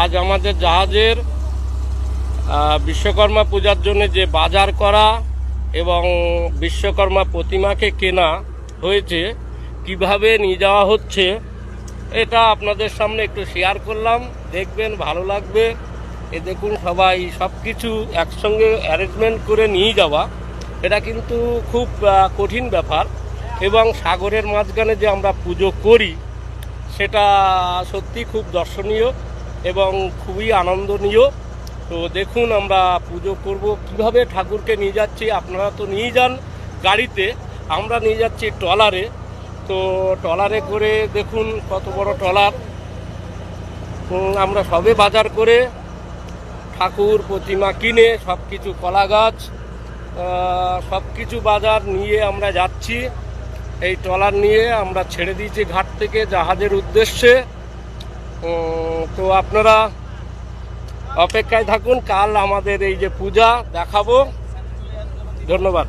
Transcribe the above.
আজ আমাদের জাহাজের বিশ্বকর্মা পূজার জন্য যে বাজার করা এবং বিশ্বকর্মা প্রতিমাকে কেনা হয়েছে কিভাবে নিয়ে যাওয়া হচ্ছে এটা আপনাদের সামনে একটু শেয়ার করলাম। দেখবেন, ভালো লাগবে। এ দেখুন, সবাই সব কিছু একসঙ্গে অ্যারেঞ্জমেন্ট করে নিয়ে যাওয়া এটা কিন্তু খুব কঠিন ব্যাপার। এবং সাগরের মাঝখানে যে আমরা পুজো করি সেটা সত্যি খুব দর্শনীয় এবং খুবই আনন্দনীয়। তো দেখুন, আমরা পুজো করব কিভাবে ঠাকুরকে নিয়ে যাচ্ছি। আপনারা তো নিয়ে যান গাড়িতে, আমরা নিয়ে যাচ্ছি ট্রলারে। তো ট্রলারে করে দেখুন কত বড় ট্রলার। আমরা সবে বাজার করে ঠাকুর প্রতিমা কিনে সব কিছু, কলা গাছ, সব কিছু বাজার নিয়ে আমরা যাচ্ছি। এই ট্রলার নিয়ে আমরা ছেড়ে দিয়েছি ঘাট থেকে জাহাজের উদ্দেশ্যে। তো আপনারা অপেক্ষায় থাকুন, কাল আমাদের এই যে পূজা দেখাবো। ধন্যবাদ।